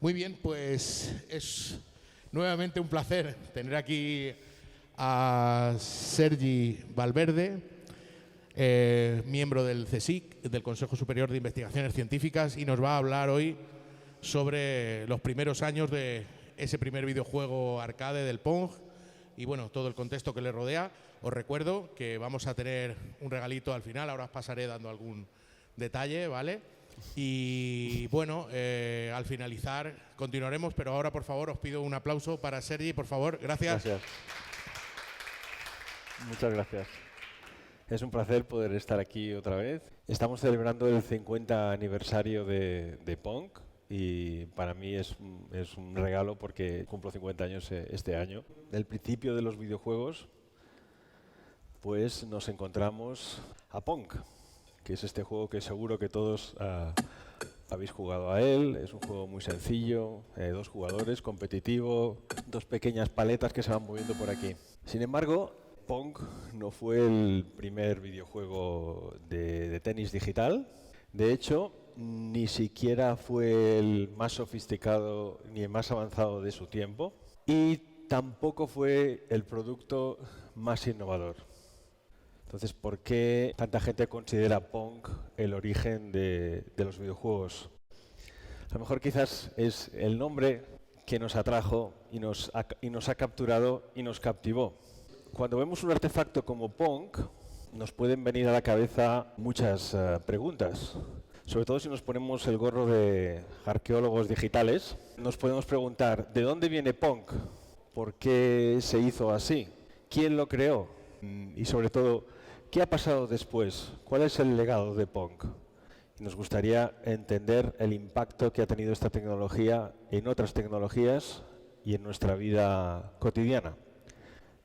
Muy bien, pues es nuevamente un placer tener aquí a Sergi Valverde, miembro del CSIC, del Consejo Superior de Investigaciones Científicas, y nos va a hablar hoy sobre los primeros años de ese primer videojuego arcade del Pong y bueno, todo el contexto que le rodea. Os recuerdo que vamos a tener un regalito al final, ahora os pasaré dando algún detalle, ¿vale? Y bueno, al finalizar continuaremos, pero ahora por favor os pido un aplauso para Sergi, por favor. Gracias. Gracias. Muchas gracias. Es un placer poder estar aquí otra vez. Estamos celebrando el 50 aniversario de Pong y para mí es un regalo porque cumplo 50 años este año. Del principio de los videojuegos, pues nos encontramos a Pong, que es este juego que seguro que todos habéis jugado a él. Es un juego muy sencillo, 2 jugadores, competitivo, 2 pequeñas paletas que se van moviendo por aquí. Sin embargo, Pong no fue el primer videojuego de tenis digital. De hecho, ni siquiera fue el más sofisticado ni el más avanzado de su tiempo. Y tampoco fue el producto más innovador. Entonces, ¿por qué tanta gente considera Pong el origen de los videojuegos? A lo mejor quizás es el nombre que nos atrajo y nos ha capturado y nos captivó. Cuando vemos un artefacto como Pong, nos pueden venir a la cabeza muchas preguntas. Sobre todo si nos ponemos el gorro de arqueólogos digitales, nos podemos preguntar, ¿de dónde viene Pong? ¿Por qué se hizo así? ¿Quién lo creó? Y sobre todo, ¿qué ha pasado después? ¿Cuál es el legado de Pong? Y nos gustaría entender el impacto que ha tenido esta tecnología en otras tecnologías y en nuestra vida cotidiana.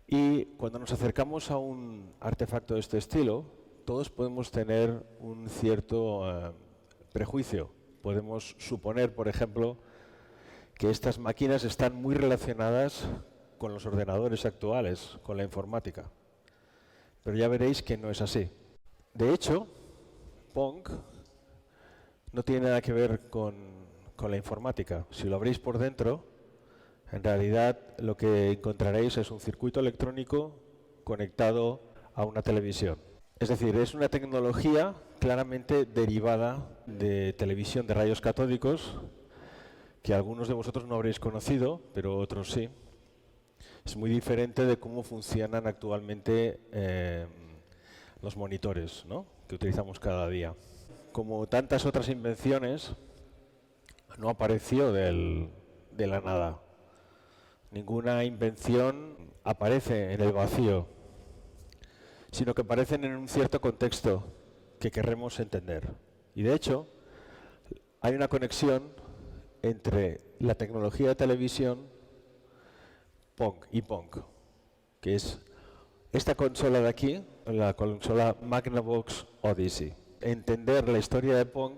Y cuando nos acercamos a un artefacto de este estilo, todos podemos tener un cierto prejuicio. Podemos suponer, por ejemplo, que estas máquinas están muy relacionadas con los ordenadores actuales, con la informática. Pero ya veréis que no es así. De hecho, Pong no tiene nada que ver con la informática. Si lo abrís por dentro, en realidad lo que encontraréis es un circuito electrónico conectado a una televisión. Es decir, es una tecnología claramente derivada de televisión de rayos catódicos, que algunos de vosotros no habréis conocido, pero otros sí. Es muy diferente de cómo funcionan actualmente los monitores, ¿no?, que utilizamos cada día. Como tantas otras invenciones, no apareció de la nada. Ninguna invención aparece en el vacío, sino que aparecen en un cierto contexto que querremos entender. Y de hecho, hay una conexión entre la tecnología de televisión y Pong, que es esta consola de aquí, la consola Magnavox Odyssey. Entender la historia de Pong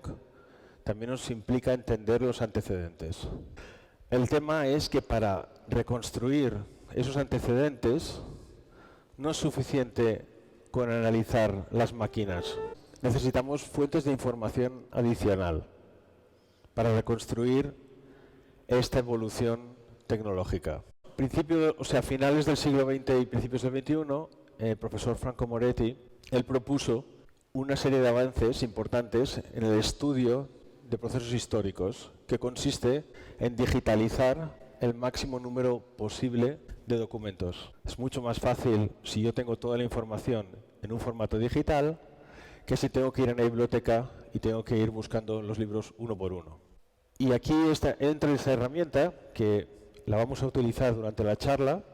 también nos implica entender los antecedentes. El tema es que para reconstruir esos antecedentes no es suficiente con analizar las máquinas. Necesitamos fuentes de información adicional para reconstruir esta evolución tecnológica. Finales del siglo XX y principios del XXI, el profesor Franco Moretti, él propuso una serie de avances importantes en el estudio de procesos históricos, que consiste en digitalizar el máximo número posible de documentos. Es mucho más fácil si yo tengo toda la información en un formato digital que si tengo que ir a una biblioteca y tengo que ir buscando los libros uno por uno. Y aquí entra esta herramienta que la vamos a utilizar durante la charla,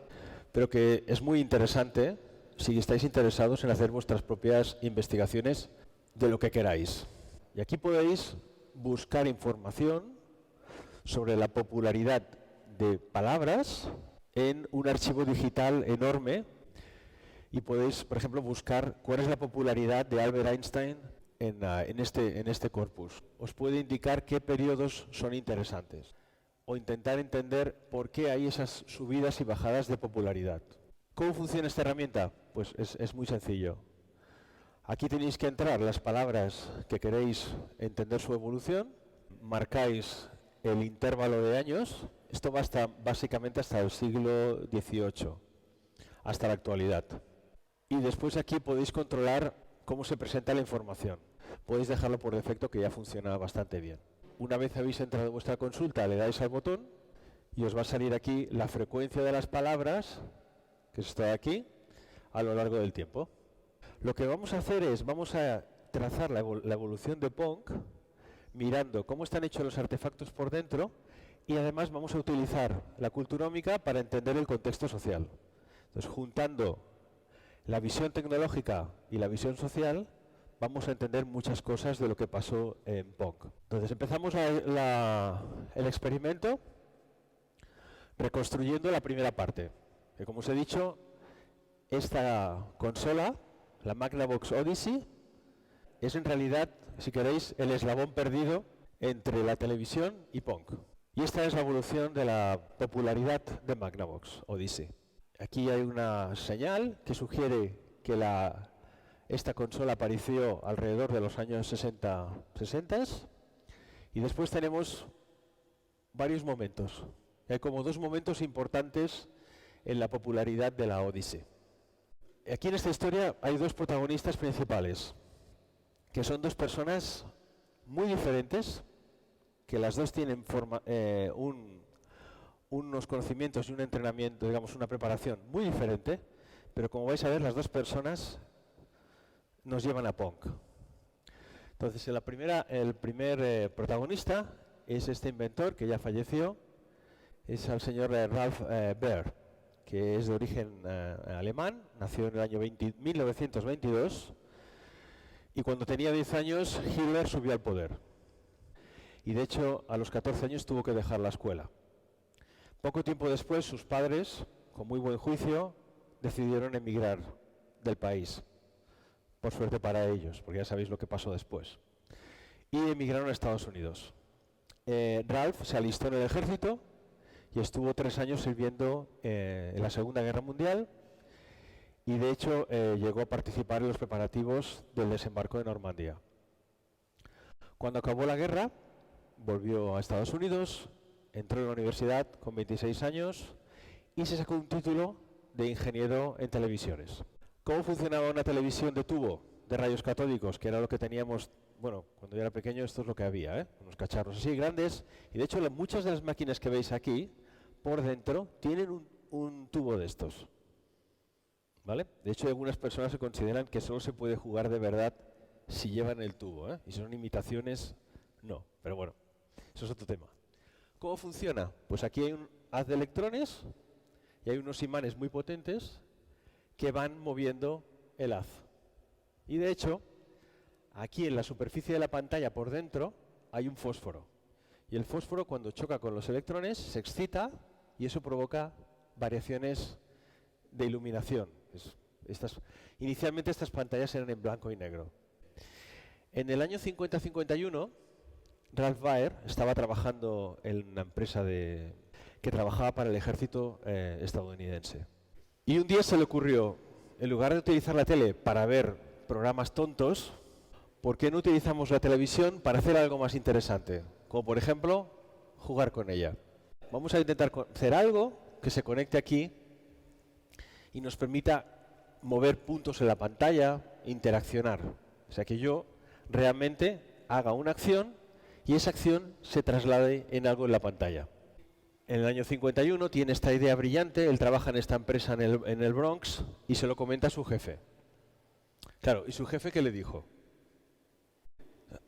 pero que es muy interesante si estáis interesados en hacer vuestras propias investigaciones de lo que queráis. Y aquí podéis buscar información sobre la popularidad de palabras en un archivo digital enorme y podéis, por ejemplo, buscar cuál es la popularidad de Albert Einstein en este corpus. Os puede indicar qué periodos son interesantes o intentar entender por qué hay esas subidas y bajadas de popularidad. ¿Cómo funciona esta herramienta? Pues es muy sencillo. Aquí tenéis que entrar las palabras que queréis entender su evolución, marcáis el intervalo de años. Esto va básicamente hasta el siglo XVIII, hasta la actualidad. Y después aquí podéis controlar cómo se presenta la información. Podéis dejarlo por defecto, que ya funciona bastante bien. Una vez habéis entrado en vuestra consulta, le dais al botón y os va a salir aquí la frecuencia de las palabras, que es esto de aquí, a lo largo del tiempo. Lo que vamos a hacer es, vamos a trazar la evolución de Pong, mirando cómo están hechos los artefactos por dentro, y además vamos a utilizar la culturómica para entender el contexto social. Entonces, juntando la visión tecnológica y la visión social, vamos a entender muchas cosas de lo que pasó en Pong. Entonces, empezamos el experimento reconstruyendo la primera parte. Que, como os he dicho, esta consola, la Magnavox Odyssey, es en realidad, si queréis, el eslabón perdido entre la televisión y Pong. Y esta es la evolución de la popularidad de Magnavox Odyssey. Aquí hay una señal que sugiere que esta consola apareció alrededor de los años 60, y después tenemos varios momentos. Hay como dos momentos importantes en la popularidad de la Odyssey. Aquí en esta historia hay dos protagonistas principales, que son dos personas muy diferentes, que las dos tienen unos conocimientos y un entrenamiento, digamos, una preparación muy diferente, pero como vais a ver, las dos personas nos llevan a Pong. Entonces, el primer protagonista es este inventor que ya falleció, es el señor Ralph Baer, que es de origen alemán, nació en el año 1922, y cuando tenía 10 años Hitler subió al poder. Y de hecho, a los 14 años tuvo que dejar la escuela. Poco tiempo después, sus padres, con muy buen juicio, decidieron emigrar del país. Por suerte para ellos, porque ya sabéis lo que pasó después. Y emigraron a Estados Unidos. Ralph se alistó en el ejército y estuvo 3 años sirviendo en la Segunda Guerra Mundial, y de hecho llegó a participar en los preparativos del desembarco de Normandía. Cuando acabó la guerra, volvió a Estados Unidos, entró en la universidad con 26 años y se sacó un título de ingeniero en televisiones. ¿Cómo funcionaba una televisión de tubo de rayos catódicos? Que era lo que teníamos, bueno, cuando yo era pequeño esto es lo que había, unos cacharros así grandes, y de hecho muchas de las máquinas que veis aquí, por dentro, tienen un tubo de estos. ¿Vale? De hecho, algunas personas se consideran que solo se puede jugar de verdad si llevan el tubo, y si son imitaciones, no. Pero bueno, eso es otro tema. ¿Cómo funciona? Pues aquí hay un haz de electrones y hay unos imanes muy potentes que van moviendo el haz. Y de hecho, aquí en la superficie de la pantalla por dentro hay un fósforo. Y el fósforo, cuando choca con los electrones, se excita y eso provoca variaciones de iluminación. Inicialmente estas pantallas eran en blanco y negro. En el año 50-51, Ralph Baer estaba trabajando en una empresa que trabajaba para el ejército estadounidense. Y un día se le ocurrió, en lugar de utilizar la tele para ver programas tontos, ¿por qué no utilizamos la televisión para hacer algo más interesante? Como por ejemplo, jugar con ella. Vamos a intentar hacer algo que se conecte aquí y nos permita mover puntos en la pantalla, interaccionar. O sea, que yo realmente haga una acción y esa acción se traslade en algo en la pantalla. En el año 51 tiene esta idea brillante, él trabaja en esta empresa en el Bronx y se lo comenta a su jefe. Claro, ¿y su jefe qué le dijo?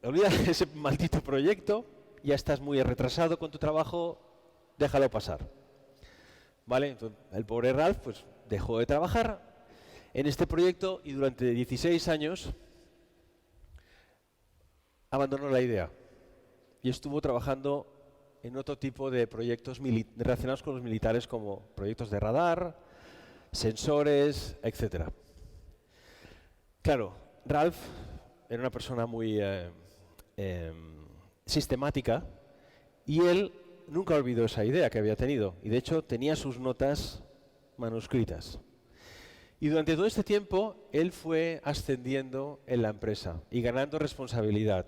Olvida ese maldito proyecto, ya estás muy retrasado con tu trabajo, déjalo pasar. ¿Vale? Entonces, el pobre Ralph pues, dejó de trabajar en este proyecto y durante 16 años abandonó la idea y estuvo trabajando en otro tipo de proyectos relacionados con los militares, como proyectos de radar, sensores, etc. Claro, Ralph era una persona muy sistemática y él nunca olvidó esa idea que había tenido y de hecho tenía sus notas manuscritas. Y durante todo este tiempo él fue ascendiendo en la empresa y ganando responsabilidad,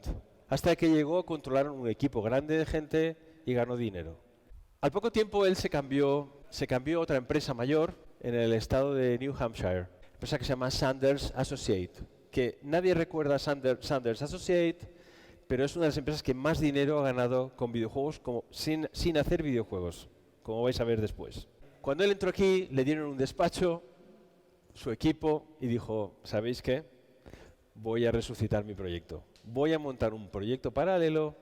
hasta que llegó a controlar un equipo grande de gente y ganó dinero. Al poco tiempo él se cambió a otra empresa mayor en el estado de New Hampshire, empresa que se llama Sanders Associate, que nadie recuerda a Sanders Associate, pero es una de las empresas que más dinero ha ganado con videojuegos sin hacer videojuegos, como vais a ver después. Cuando él entró aquí, le dieron un despacho, su equipo, y dijo, ¿sabéis qué? Voy a resucitar mi proyecto. Voy a montar un proyecto paralelo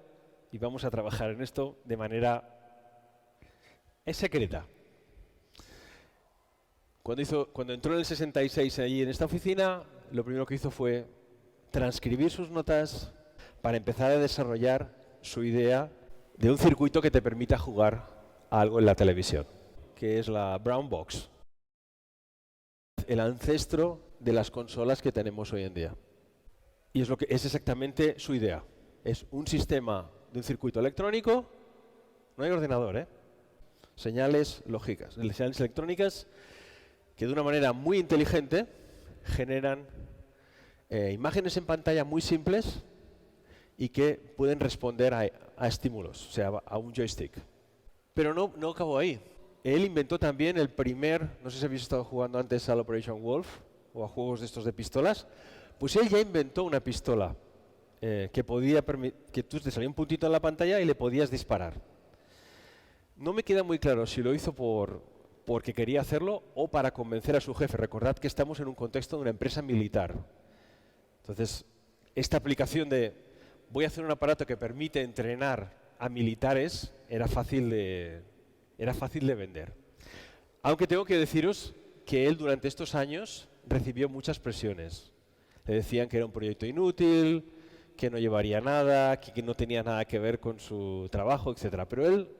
y vamos a trabajar en esto de manera secreta. Cuando entró en el 66 allí en esta oficina, lo primero que hizo fue transcribir sus notas para empezar a desarrollar su idea de un circuito que te permita jugar a algo en la televisión, que es la Brown Box, el ancestro de las consolas que tenemos hoy en día. Y es exactamente su idea. Es un sistema de un circuito electrónico, no hay ordenador, señales lógicas, señales electrónicas que de una manera muy inteligente generan imágenes en pantalla muy simples y que pueden responder a estímulos, o sea, a un joystick. Pero no acabó ahí. Él inventó también el primer, no sé si habéis estado jugando antes al Operation Wolf o a juegos de estos de pistolas, pues él ya inventó una pistola que tú te salía un puntito en la pantalla y le podías disparar. No me queda muy claro si lo hizo porque quería hacerlo o para convencer a su jefe. Recordad que estamos en un contexto de una empresa militar. Entonces, esta aplicación de voy a hacer un aparato que permite entrenar a militares era fácil de vender. Aunque tengo que deciros que él durante estos años recibió muchas presiones. Le decían que era un proyecto inútil, que no llevaría nada, que no tenía nada que ver con su trabajo, etc. Pero él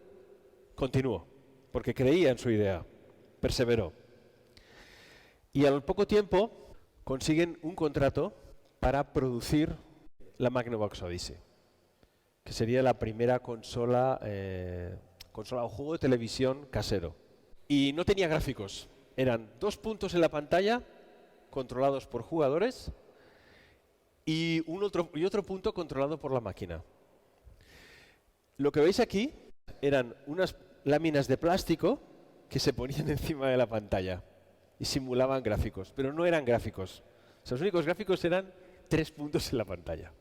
continuó, porque creía en su idea, perseveró. Y al poco tiempo consiguen un contrato para producir la Magnavox Odyssey, que sería la primera consola o juego de televisión casero. Y no tenía gráficos, eran 2 puntos en la pantalla controlados por jugadores y otro punto controlado por la máquina. Lo que veis aquí eran unas láminas de plástico que se ponían encima de la pantalla y simulaban gráficos, pero no eran gráficos. O sea, los únicos gráficos eran 3 puntos en la pantalla.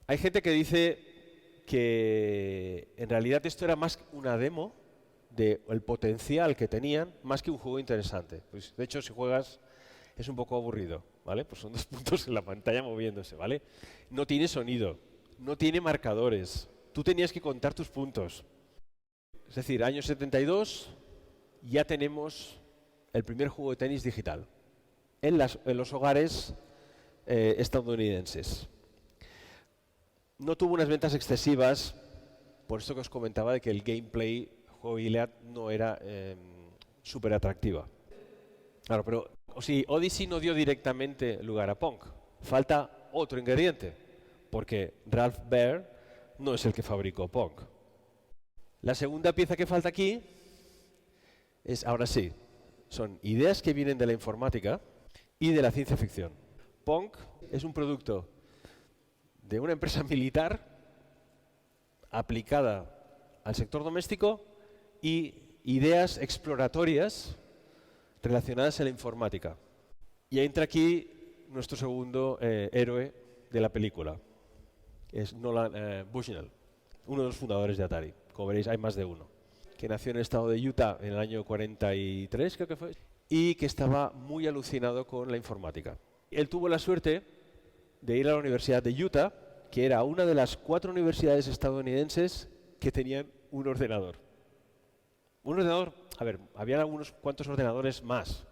Hay gente que dice que en realidad esto era más una demo del potencial que tenían, más que un juego interesante. Pues, de hecho, si juegas es un poco aburrido, ¿vale? Pues son 2 puntos en la pantalla moviéndose, ¿vale? No tiene sonido, no tiene marcadores. Tú tenías que contar tus puntos. Es decir, año 72 ya tenemos el primer juego de tenis digital en los hogares estadounidenses. No tuvo unas ventas excesivas, por esto que os comentaba de que el gameplay, jugabilidad, no era súper atractiva. Claro, pero Odyssey no dio directamente lugar a Pong. Falta otro ingrediente, porque Ralph Baer no es el que fabricó Pong. La segunda pieza que falta aquí es, ahora sí, son ideas que vienen de la informática y de la ciencia ficción. Pong es un producto de una empresa militar aplicada al sector doméstico y ideas exploratorias relacionadas a la informática. Y entra aquí nuestro segundo héroe de la película, es Nolan Bushnell, uno de los fundadores de Atari. Como veréis, hay más de uno, que nació en el estado de Utah en el año 43, creo que fue, y que estaba muy alucinado con la informática. Él tuvo la suerte de ir a la Universidad de Utah, que era una de las 4 universidades estadounidenses que tenían un ordenador. Un ordenador, a ver, había algunos cuantos ordenadores más,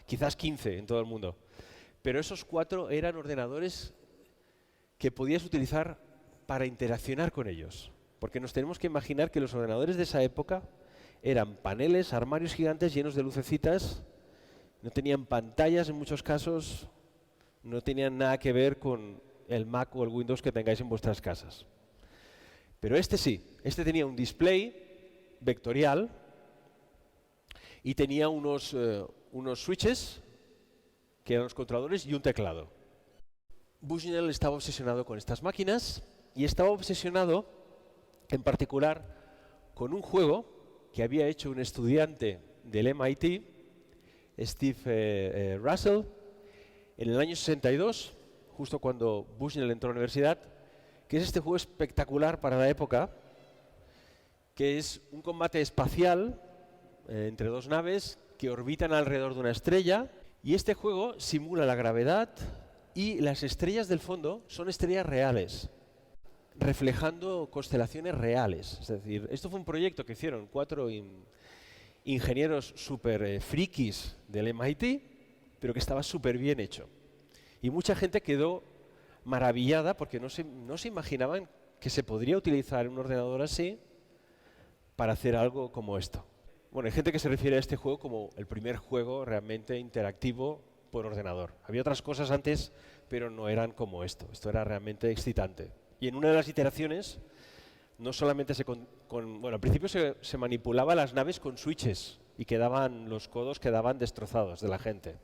quizás 15 en todo el mundo, pero esos 4 eran ordenadores que podías utilizar para interaccionar con ellos. Porque nos tenemos que imaginar que los ordenadores de esa época eran paneles, armarios gigantes llenos de lucecitas, no tenían pantallas en muchos casos, no tenían nada que ver con el Mac o el Windows que tengáis en vuestras casas. Pero este sí, este tenía un display vectorial y tenía unos switches, que eran los controladores, y un teclado. Bushnell estaba obsesionado con estas máquinas y estaba obsesionado en particular con un juego que había hecho un estudiante del MIT, Steve Russell, en el año 62, justo cuando Bushnell entró a la universidad, que es este juego espectacular para la época, que es un combate espacial entre dos naves que orbitan alrededor de una estrella, y este juego simula la gravedad y las estrellas del fondo son estrellas reales, reflejando constelaciones reales. Es decir, esto fue un proyecto que hicieron 4 ingenieros súper frikis del MIT, pero que estaba súper bien hecho. Y mucha gente quedó maravillada porque no se imaginaban que se podría utilizar un ordenador así para hacer algo como esto. Bueno, hay gente que se refiere a este juego como el primer juego realmente interactivo por ordenador. Había otras cosas antes, pero no eran como esto. Esto era realmente excitante. Y en una de las iteraciones, no solamente bueno, al principio se manipulaba las naves con switches y los codos quedaban destrozados de la gente.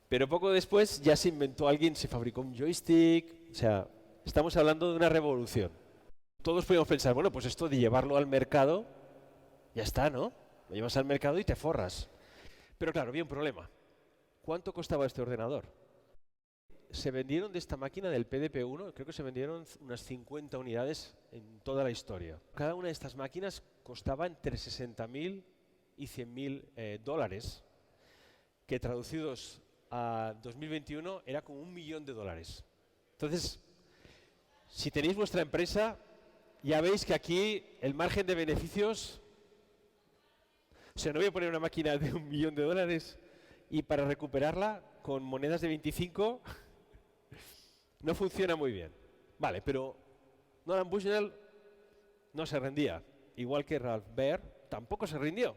Pero poco después ya se inventó alguien, se fabricó un joystick. O sea, estamos hablando de una revolución. Todos podemos pensar, bueno, pues esto de llevarlo al mercado, ya está, ¿no? Lo llevas al mercado y te forras. Pero claro, había un problema. ¿Cuánto costaba este ordenador? Se vendieron de esta máquina del PDP-1, creo que se vendieron unas 50 unidades en toda la historia. Cada una de estas máquinas costaba entre 60.000 y 100.000 dólares, que traducidos a 2021 era como $1.000.000. Entonces, si tenéis vuestra empresa, ya veis que aquí el margen de beneficios... O sea, no voy a poner una máquina de $1.000.000 y para recuperarla con monedas de 25 no funciona muy bien. Vale, pero Nolan Bushnell no se rendía. Igual que Ralph Baer tampoco se rindió.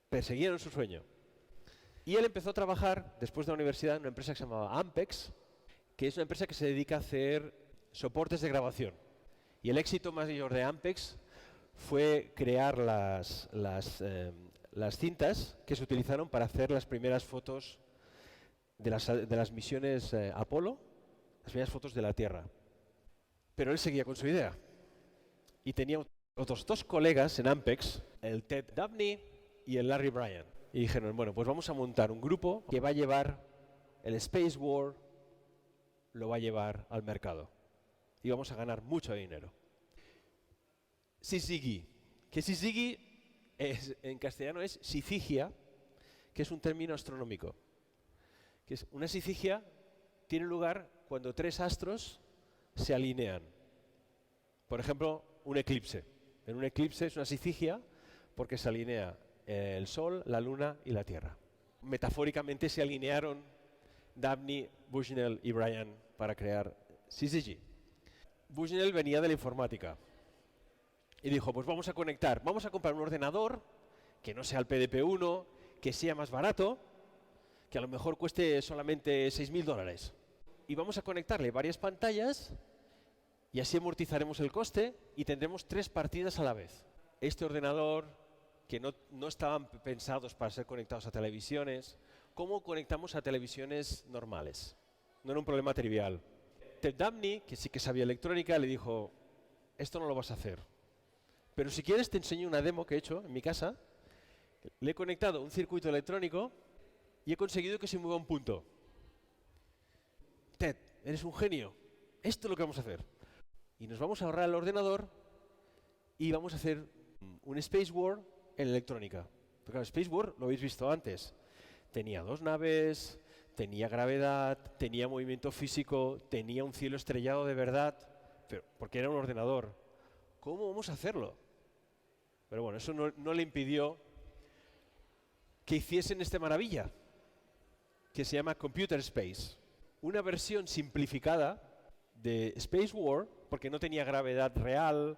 Perseguieron su sueño. Y él empezó a trabajar, después de la universidad, en una empresa que se llamaba Ampex, que es una empresa que se dedica a hacer soportes de grabación. Y el éxito mayor de Ampex fue crear las cintas que se utilizaron para hacer las primeras fotos de las misiones Apolo, las primeras fotos de la Tierra. Pero él seguía con su idea. Y tenía otros 2 colegas en Ampex, el Ted Dabney y el Larry Bryan. Y dijeron, bueno, pues vamos a montar un grupo que va a llevar el Space War, lo va a llevar al mercado. Y vamos a ganar mucho dinero. Syzygy. Que Syzygy en castellano es syzygia, que es un término astronómico. Que es una syzygia tiene lugar cuando 3 astros se alinean. Por ejemplo, un eclipse. En un eclipse es una syzygia porque se alinea el Sol, la Luna y la Tierra. Metafóricamente se alinearon Dabney, Bushnell y Bryan para crear Syzygy. Bushnell venía de la informática. Y dijo, pues vamos a comprar un ordenador que no sea el PDP-1, que sea más barato, que a lo mejor cueste solamente $6.000. Y vamos a conectarle varias pantallas y así amortizaremos el coste y tendremos 3 partidas a la vez. Este ordenador, que no estaban pensados para ser conectados a televisiones, ¿cómo conectamos a televisiones normales? No era un problema trivial. Ted Dabney, que sí que sabía electrónica, le dijo, esto no lo vas a hacer. Pero si quieres te enseño una demo que he hecho en mi casa. Le he conectado un circuito electrónico y he conseguido que se mueva un punto. Ted, eres un genio. Esto es lo que vamos a hacer. Y nos vamos a ahorrar el ordenador y vamos a hacer un Space War en electrónica. Porque claro, Space War lo habéis visto antes. Tenía 2 naves, tenía gravedad, tenía movimiento físico, tenía un cielo estrellado de verdad, pero porque era un ordenador. ¿Cómo vamos a hacerlo? Pero bueno, eso no le impidió que hiciesen esta maravilla, que se llama Computer Space. Una versión simplificada de Space War, porque no tenía gravedad real,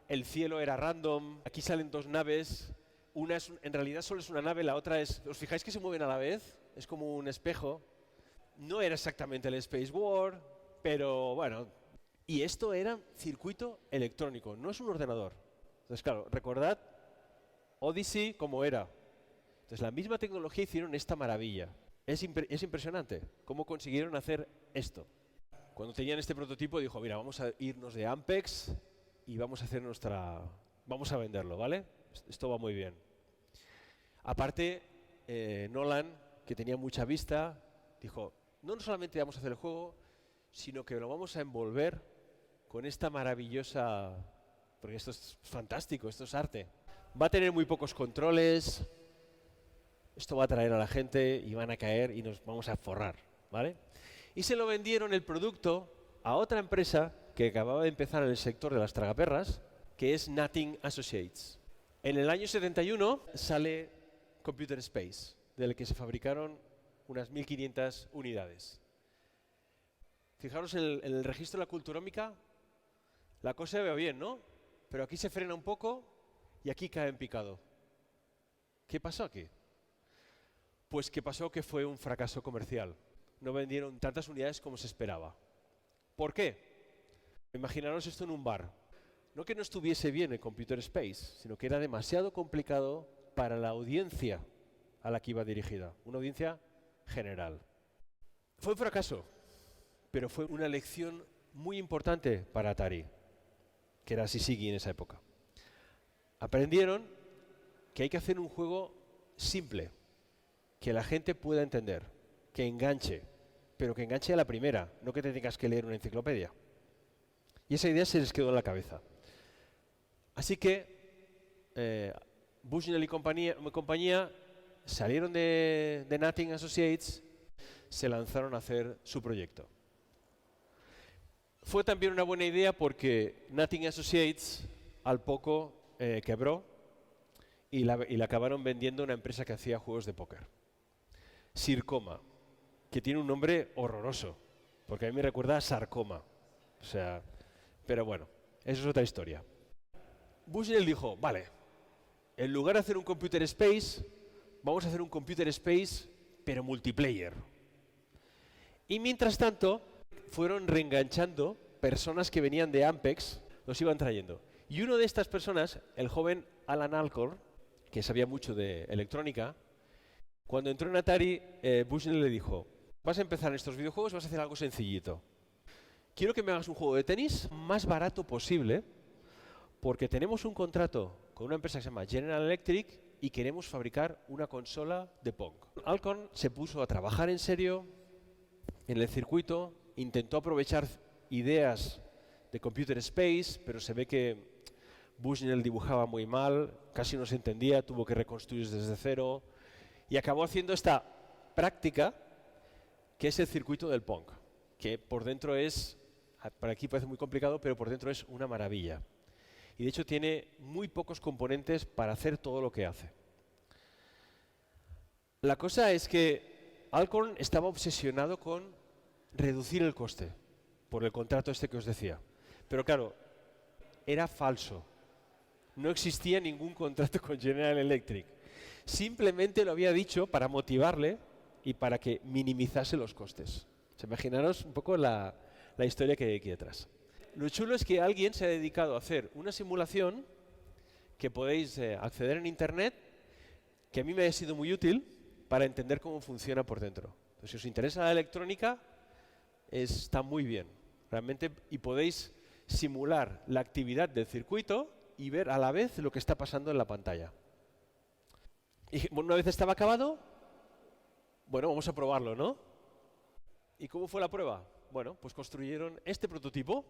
el cielo era random, aquí salen 2 naves, una en realidad solo es una nave, la otra es... ¿Os fijáis que se mueven a la vez? Es como un espejo. No era exactamente el Space War, pero bueno. Y esto era circuito electrónico, no es un ordenador. Entonces, claro, recordad Odyssey como era. Entonces, la misma tecnología hicieron esta maravilla. Es impresionante cómo consiguieron hacer esto. Cuando tenían este prototipo, dijo, mira, vamos a irnos de Ampex y vamos a hacer vamos a venderlo, ¿vale? Esto va muy bien. Aparte, Nolan, que tenía mucha vista, dijo, no solamente vamos a hacer el juego, sino que lo vamos a envolver con esta maravillosa... Porque esto es fantástico, esto es arte. Va a tener muy pocos controles, esto va a atraer a la gente y van a caer y nos vamos a forrar, ¿vale? Y se lo vendieron el producto a otra empresa que acababa de empezar en el sector de las tragaperras, que es Nothing Associates. En el año 71 sale Computer Space, del que se fabricaron unas 1.500 unidades. Fijaros en el registro de la culturómica, la cosa va bien, ¿no? Pero aquí se frena un poco y aquí cae en picado. ¿Qué pasó aquí? Pues que pasó que fue un fracaso comercial. No vendieron tantas unidades como se esperaba. ¿Por qué? Imaginaros esto en un bar. No que no estuviese bien el Computer Space, sino que era demasiado complicado para la audiencia a la que iba dirigida. Una audiencia general. Fue un fracaso, pero fue una lección muy importante para Atari, que era Syzygy en esa época. Aprendieron que hay que hacer un juego simple, que la gente pueda entender, que enganche, pero que enganche a la primera, no que te tengas que leer una enciclopedia. Y esa idea se les quedó en la cabeza. Así que Bushnell y compañía salieron de Nothing Associates, se lanzaron a hacer su proyecto. Fue también una buena idea porque Nothing Associates al poco quebró y la acabaron vendiendo a una empresa que hacía juegos de póker. Sircoma, que tiene un nombre horroroso, porque a mí me recuerda a sarcoma. O sea, pero bueno, eso es otra historia. Bushnell dijo, vale, en lugar de hacer un Computer Space, vamos a hacer un Computer Space, pero multiplayer. Y mientras tanto, fueron reenganchando personas que venían de Ampex, los iban trayendo. Y una de estas personas, el joven Alan Alcorn, que sabía mucho de electrónica, cuando entró en Atari, Bushnell le dijo, vas a empezar en estos videojuegos, vas a hacer algo sencillito. Quiero que me hagas un juego de tenis más barato posible, porque tenemos un contrato con una empresa que se llama General Electric y queremos fabricar una consola de Pong. Alcorn se puso a trabajar en serio en el circuito, intentó aprovechar ideas de Computer Space, pero se ve que Bushnell dibujaba muy mal, casi no se entendía, tuvo que reconstruir desde cero y acabó haciendo esta práctica que es el circuito del Pong, que por dentro es, para aquí parece muy complicado, pero por dentro es una maravilla. Y de hecho tiene muy pocos componentes para hacer todo lo que hace. La cosa es que Alcorn estaba obsesionado con reducir el coste por el contrato este que os decía. Pero claro, era falso. No existía ningún contrato con General Electric. Simplemente lo había dicho para motivarle y para que minimizase los costes. Imaginaros un poco la historia que hay aquí detrás. Lo chulo es que alguien se ha dedicado a hacer una simulación que podéis acceder en Internet, que a mí me ha sido muy útil para entender cómo funciona por dentro. Entonces, si os interesa la electrónica, está muy bien, realmente, y podéis simular la actividad del circuito y ver a la vez lo que está pasando en la pantalla. Y una vez estaba acabado, bueno, vamos a probarlo, ¿no? ¿Y cómo fue la prueba? Bueno, pues construyeron este prototipo,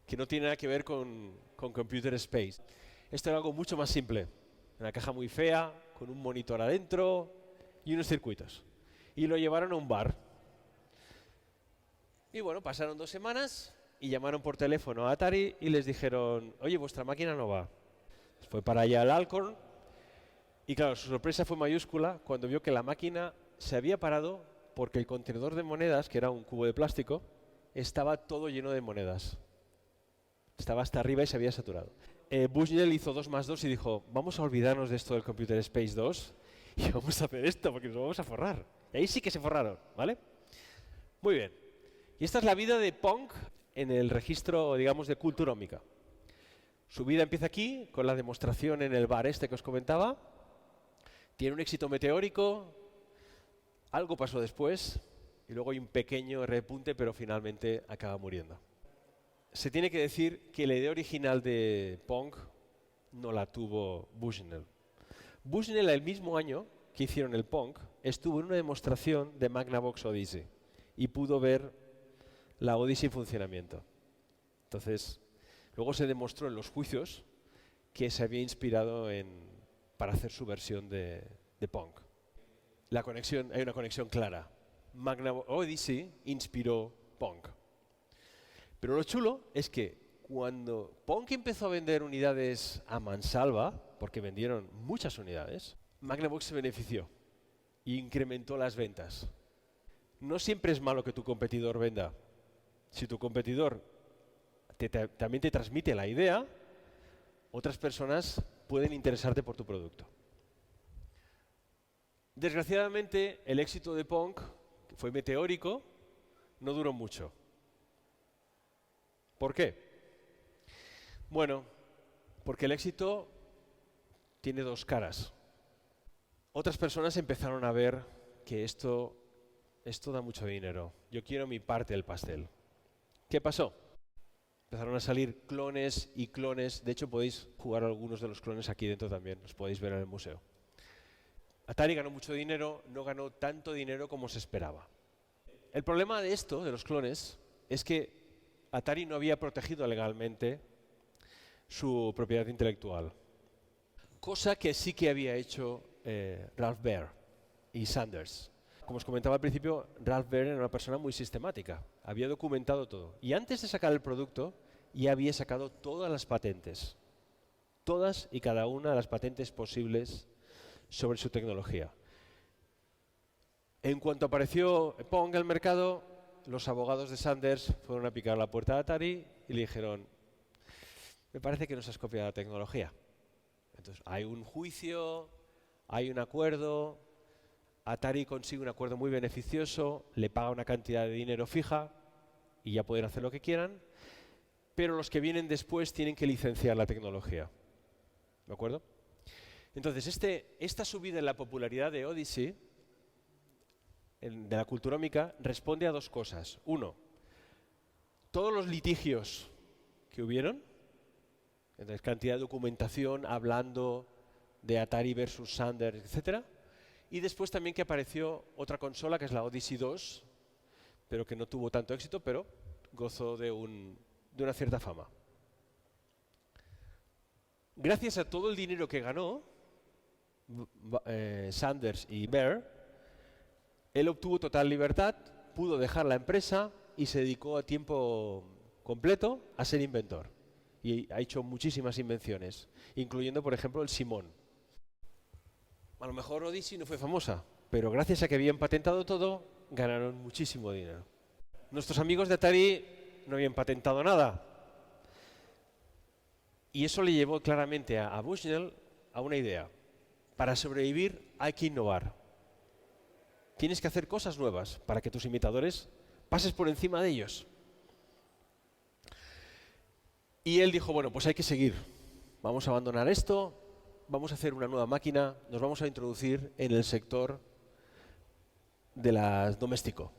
que no tiene nada que ver con Computer Space. Esto era algo mucho más simple, una caja muy fea, con un monitor adentro y unos circuitos. Y lo llevaron a un bar. Y bueno, pasaron 2 semanas y llamaron por teléfono a Atari y les dijeron, oye, vuestra máquina no va. Fue para allá el Alcorn y claro, su sorpresa fue mayúscula cuando vio que la máquina se había parado porque el contenedor de monedas, que era un cubo de plástico, estaba todo lleno de monedas. Estaba hasta arriba y se había saturado. Bushnell hizo 2 más 2 y dijo, vamos a olvidarnos de esto del Computer Space 2 y vamos a hacer esto porque nos vamos a forrar. Y ahí sí que se forraron, ¿vale? Muy bien. Y esta es la vida de Pong en el registro, digamos, de culturómica. Su vida empieza aquí, con la demostración en el bar este que os comentaba. Tiene un éxito meteórico. Algo pasó después y luego hay un pequeño repunte, pero finalmente acaba muriendo. Se tiene que decir que la idea original de Pong no la tuvo Bushnell. Bushnell, el mismo año que hicieron el Pong, estuvo en una demostración de Magnavox Odyssey y pudo ver la Odyssey en funcionamiento. Entonces, luego se demostró en los juicios que se había inspirado para hacer su versión de Pong. Hay una conexión clara. Magnavox Odyssey inspiró Pong. Pero lo chulo es que cuando Pong empezó a vender unidades a mansalva, porque vendieron muchas unidades, Magnavox se benefició e incrementó las ventas. No siempre es malo que tu competidor venda. Si tu competidor también te transmite la idea, otras personas pueden interesarte por tu producto. Desgraciadamente, el éxito de Pong, que fue meteórico, no duró mucho. ¿Por qué? Bueno, porque el éxito tiene dos caras. Otras personas empezaron a ver que esto da mucho dinero. Yo quiero mi parte del pastel. ¿Qué pasó? Empezaron a salir clones y clones. De hecho, podéis jugar a algunos de los clones aquí dentro también. Los podéis ver en el museo. Atari ganó mucho dinero, no ganó tanto dinero como se esperaba. El problema de esto, de los clones, es que Atari no había protegido legalmente su propiedad intelectual. Cosa que sí que había hecho Ralph Baer y Sanders. Como os comentaba al principio, Ralph Baer era una persona muy sistemática. Había documentado todo. Y antes de sacar el producto, ya había sacado todas las patentes. Todas y cada una de las patentes posibles sobre su tecnología. En cuanto apareció Pong en el mercado, los abogados de Sanders fueron a picar la puerta de Atari y le dijeron: me parece que nos has copiado la tecnología. Entonces, hay un juicio, hay un acuerdo, Atari consigue un acuerdo muy beneficioso, le paga una cantidad de dinero fija y ya pueden hacer lo que quieran, pero los que vienen después tienen que licenciar la tecnología. ¿De acuerdo? Entonces, esta subida en la popularidad de Odyssey, de la culturómica, responde a dos cosas. Uno, todos los litigios que hubieron, entonces cantidad de documentación hablando de Atari versus Sanders, etc. Y después también que apareció otra consola, que es la Odyssey 2, pero que no tuvo tanto éxito, pero gozó de una cierta fama. Gracias a todo el dinero que ganó Sanders y Baer, él obtuvo total libertad, pudo dejar la empresa y se dedicó a tiempo completo a ser inventor. Y ha hecho muchísimas invenciones, incluyendo, por ejemplo, el Simón. A lo mejor Odyssey no fue famosa, pero gracias a que habían patentado todo, ganaron muchísimo dinero. Nuestros amigos de Atari no habían patentado nada. Y eso le llevó claramente a Bushnell a una idea. Para sobrevivir hay que innovar. Tienes que hacer cosas nuevas para que tus imitadores pases por encima de ellos. Y él dijo, bueno, pues hay que seguir. Vamos a abandonar esto, vamos a hacer una nueva máquina, nos vamos a introducir en el sector de las doméstico.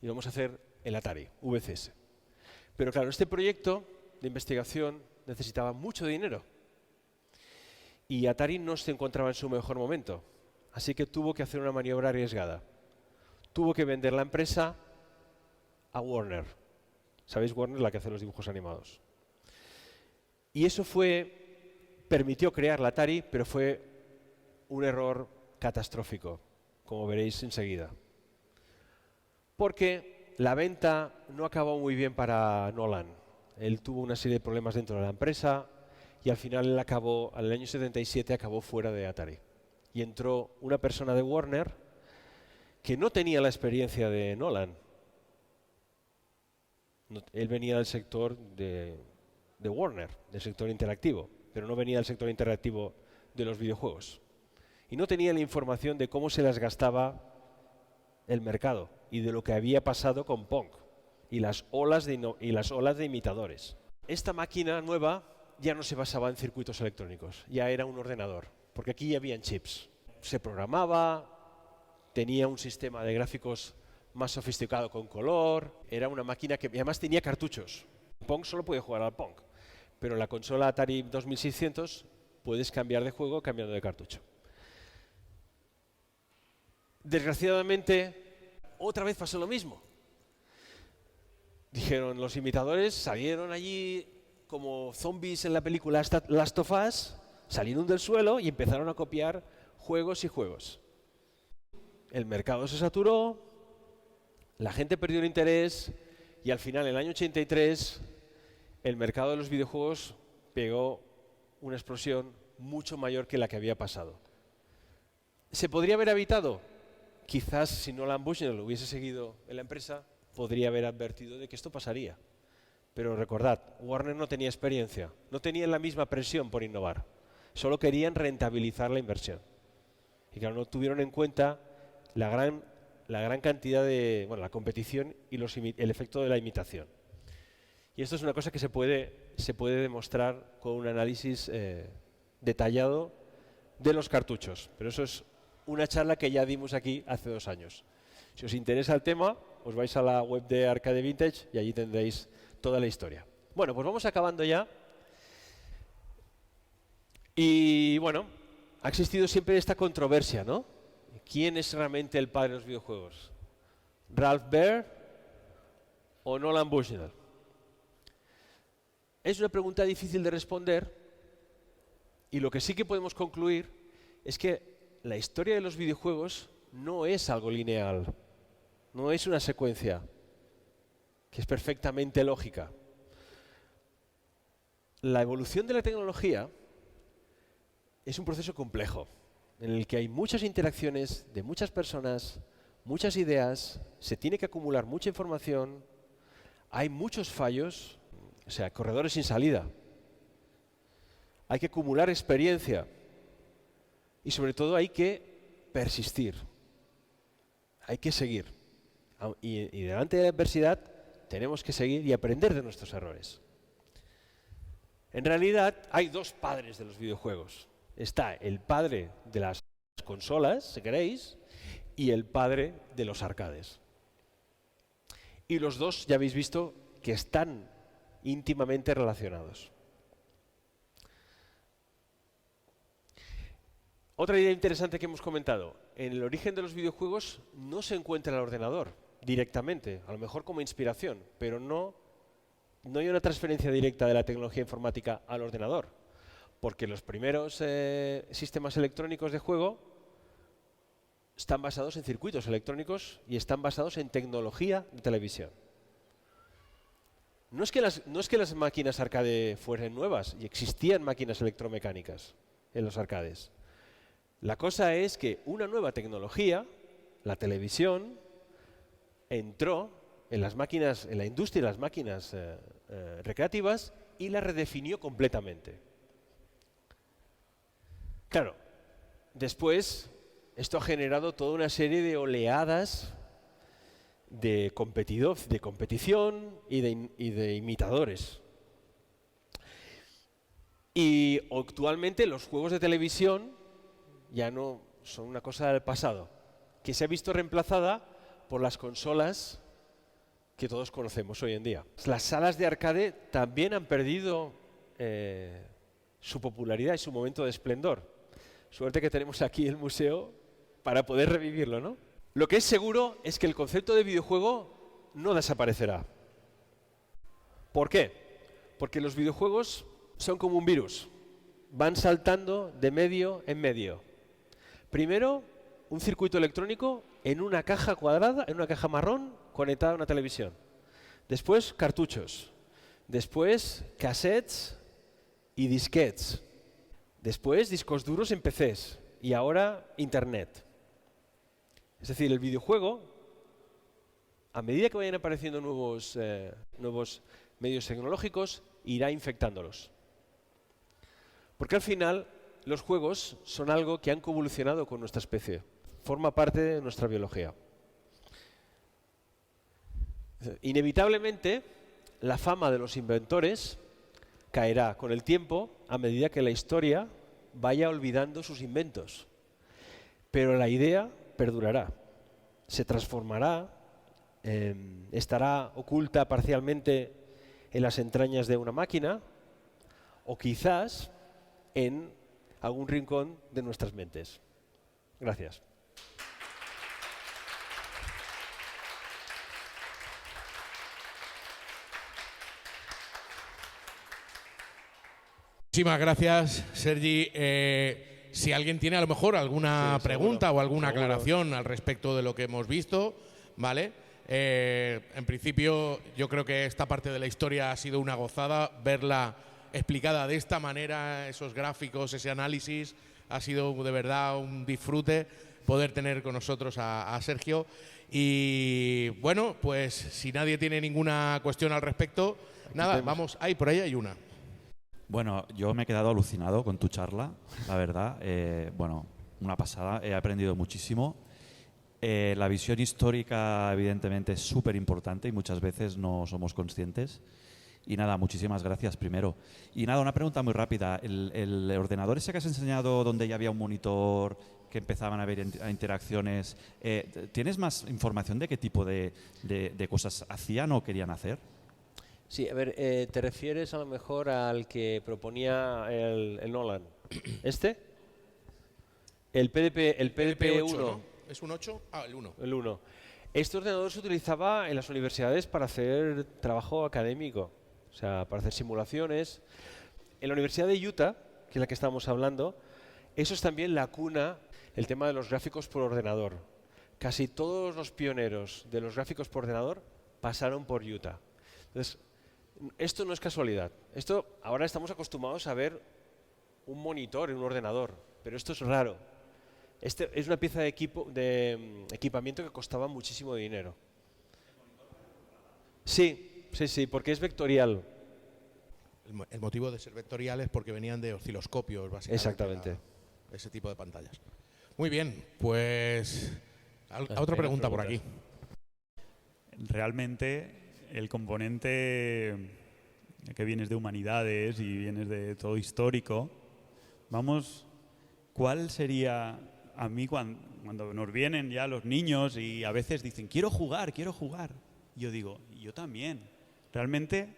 Y vamos a hacer el Atari, VCS. Pero claro, este proyecto de investigación necesitaba mucho dinero. Y Atari no se encontraba en su mejor momento. Así que tuvo que hacer una maniobra arriesgada. Tuvo que vender la empresa a Warner. ¿Sabéis Warner, la que hace los dibujos animados? Y eso permitió crear la Atari, pero fue un error catastrófico, como veréis enseguida. Porque la venta no acabó muy bien para Nolan. Él tuvo una serie de problemas dentro de la empresa y al final él al año 77 acabó fuera de Atari. Y entró una persona de Warner que no tenía la experiencia de Nolan. Él venía del sector de Warner, del sector interactivo, pero no venía del sector interactivo de los videojuegos. Y no tenía la información de cómo se las gastaba el mercado y de lo que había pasado con Pong y las olas de imitadores. Esta máquina nueva ya no se basaba en circuitos electrónicos, ya era un ordenador, porque aquí ya habían chips. Se programaba, tenía un sistema de gráficos más sofisticado con color, era una máquina que además tenía cartuchos. Pong solo podía jugar al Pong, Pero en la consola Atari 2600 puedes cambiar de juego cambiando de cartucho. Desgraciadamente, otra vez pasó lo mismo. Dijeron, los imitadores salieron allí como zombies en la película Last of Us, salieron del suelo y empezaron a copiar juegos y juegos. El mercado se saturó, la gente perdió el interés y al final, en el año 83, el mercado de los videojuegos pegó una explosión mucho mayor que la que había pasado. ¿Se podría haber evitado? Quizás si Nolan Bushnell hubiese seguido en la empresa, podría haber advertido de que esto pasaría. Pero recordad, Warner no tenía experiencia, no tenían la misma presión por innovar, solo querían rentabilizar la inversión. Y claro, no tuvieron en cuenta la gran cantidad de, la competición y el efecto de la imitación. Y esto es una cosa que se puede demostrar con un análisis detallado de los cartuchos. Pero eso es una charla que ya dimos aquí hace 2 años. Si os interesa el tema, os vais a la web de Arcade Vintage y allí tendréis toda la historia. Bueno, pues vamos acabando ya. Y bueno, ha existido siempre esta controversia, ¿no? ¿Quién es realmente el padre de los videojuegos? ¿Ralph Baer o Nolan Bushnell? Es una pregunta difícil de responder y lo que sí que podemos concluir es que la historia de los videojuegos no es algo lineal, no es una secuencia que es perfectamente lógica. La evolución de la tecnología es un proceso complejo en el que hay muchas interacciones de muchas personas, muchas ideas, se tiene que acumular mucha información, hay muchos fallos, o sea, corredores sin salida. Hay que acumular experiencia y sobre todo hay que persistir, hay que seguir. Y delante de la adversidad tenemos que seguir y aprender de nuestros errores. En realidad hay 2 padres de los videojuegos. Está el padre de las consolas, si queréis, y el padre de los arcades. Y los 2 ya habéis visto que están íntimamente relacionados. Otra idea interesante que hemos comentado. En el origen de los videojuegos no se encuentra el ordenador directamente, a lo mejor como inspiración, pero no hay una transferencia directa de la tecnología informática al ordenador, porque los primeros sistemas electrónicos de juego están basados en circuitos electrónicos y están basados en tecnología de televisión. No es que las máquinas arcade fueran nuevas, y existían máquinas electromecánicas en los arcades. La cosa es que una nueva tecnología, la televisión, entró en las máquinas, en la industria de las máquinas recreativas y la redefinió completamente. Claro, después esto ha generado toda una serie de oleadas de competición y de imitadores. Y actualmente los juegos de televisión ya no son una cosa del pasado, que se ha visto reemplazada por las consolas que todos conocemos hoy en día. Las salas de arcade también han perdido su popularidad y su momento de esplendor. Suerte que tenemos aquí el museo para poder revivirlo, ¿no? Lo que es seguro es que el concepto de videojuego no desaparecerá. ¿Por qué? Porque los videojuegos son como un virus. Van saltando de medio en medio. Primero, un circuito electrónico en una caja cuadrada, en una caja marrón, conectada a una televisión. Después, cartuchos. Después, cassettes y disquetes. Después, discos duros en PCs. Y ahora, Internet. Es decir, el videojuego, a medida que vayan apareciendo nuevos medios tecnológicos, irá infectándolos. Porque al final, los juegos son algo que han convolucionado con nuestra especie. Forma parte de nuestra biología. Inevitablemente, la fama de los inventores caerá con el tiempo a medida que la historia vaya olvidando sus inventos. Pero la idea perdurará, se transformará, estará oculta parcialmente en las entrañas de una máquina, o quizás en algún rincón de nuestras mentes. Gracias. Muchísimas gracias, Sergi. Si alguien tiene a lo mejor alguna pregunta o alguna aclaración al respecto de lo que hemos visto, ¿vale? En principio, yo creo que esta parte de la historia ha sido una gozada. Verla explicada de esta manera, esos gráficos, ese análisis, ha sido de verdad un disfrute poder tener con nosotros a Sergio. Y bueno, pues si nadie tiene ninguna cuestión al respecto, nada, vamos. Por ahí hay una. Bueno, yo me he quedado alucinado con tu charla, la verdad. Bueno, una pasada, he aprendido muchísimo. La visión histórica, evidentemente, es súper importante y muchas veces no somos conscientes. Y nada, muchísimas gracias primero. Y nada, una pregunta muy rápida. ¿El ordenador ese que has enseñado donde ya había un monitor, que empezaban a haber interacciones, ¿tienes más información de qué tipo de cosas hacían o querían hacer? Sí, a ver, ¿te refieres a lo mejor al que proponía el Nolan? ¿Este? El PDP-1. ¿No? ¿Es un 8? Ah, el 1. El 1. Este ordenador se utilizaba en las universidades para hacer trabajo académico, o sea, para hacer simulaciones. En la Universidad de Utah, que es la que estamos hablando, eso es también la cuna, el tema de los gráficos por ordenador. Casi todos los pioneros de los gráficos por ordenador pasaron por Utah. Entonces, esto no es casualidad. Ahora estamos acostumbrados a ver un monitor en un ordenador, pero esto es raro. Este es una pieza de equipamiento que costaba muchísimo dinero. Sí, porque es vectorial. El motivo de ser vectorial es porque venían de osciloscopios, básicamente. Exactamente. Ese tipo de pantallas. Muy bien, pues otra pregunta por aquí. Realmente el componente que vienes de humanidades y vienes de todo histórico, ¿cuál sería a mí cuando nos vienen ya los niños y a veces dicen quiero jugar? Yo digo, yo también. Realmente,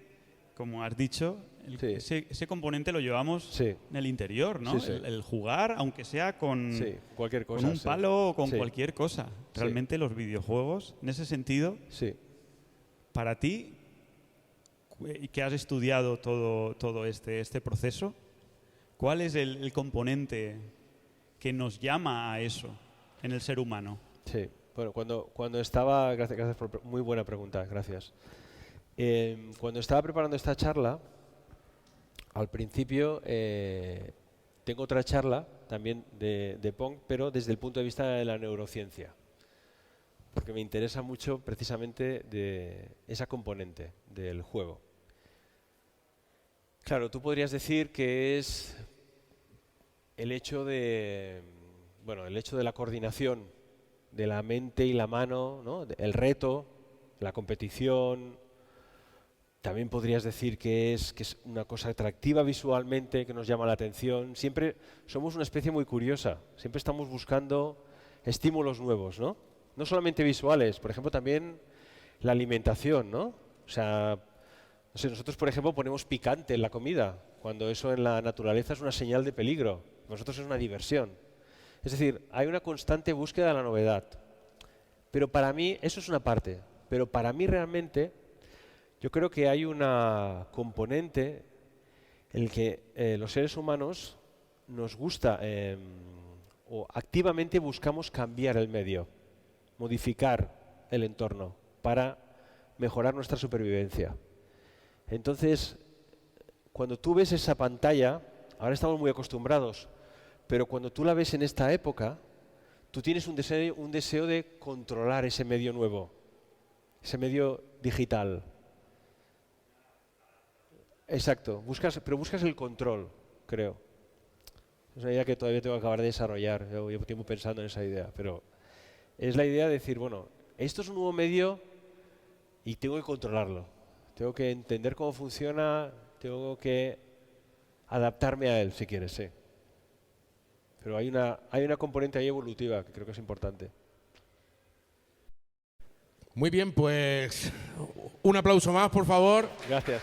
como has dicho, ese componente lo llevamos en el interior, ¿no? Sí. El jugar, aunque sea con cualquier cosa, con un palo o con cualquier cosa. Realmente los videojuegos, en ese sentido, para ti, que has estudiado todo este proceso, ¿cuál es el componente que nos llama a eso en el ser humano? Sí, bueno, cuando estaba... Gracias por muy buena pregunta, gracias. Cuando estaba preparando esta charla, al principio tengo otra charla también de Pong, pero desde el punto de vista de la neurociencia, porque me interesa mucho precisamente de esa componente del juego. Claro, tú podrías decir que es el hecho de la coordinación de la mente y la mano, ¿no? El reto, la competición. También podrías decir que es una cosa atractiva visualmente, que nos llama la atención. Siempre somos una especie muy curiosa, siempre estamos buscando estímulos nuevos, ¿no? No solamente visuales, por ejemplo, también la alimentación, ¿no? O sea, no sé, nosotros, por ejemplo, ponemos picante en la comida, cuando eso en la naturaleza es una señal de peligro. Para nosotros es una diversión. Es decir, hay una constante búsqueda de la novedad. Pero para mí, eso es una parte, pero para mí realmente, yo creo que hay una componente en el que los seres humanos nos gusta o activamente buscamos cambiar el medio, modificar el entorno para mejorar nuestra supervivencia. Entonces, cuando tú ves esa pantalla, ahora estamos muy acostumbrados, pero cuando tú la ves en esta época, tú tienes un deseo de controlar ese medio nuevo, ese medio digital. Exacto, pero buscas el control, creo. Es una idea que todavía tengo que acabar de desarrollar, yo llevo tiempo pensando en esa idea, pero es la idea de decir, bueno, esto es un nuevo medio y tengo que controlarlo. Tengo que entender cómo funciona, tengo que adaptarme a él, si quieres, sí. Pero hay una componente ahí evolutiva que creo que es importante. Muy bien, pues un aplauso más, por favor. Gracias.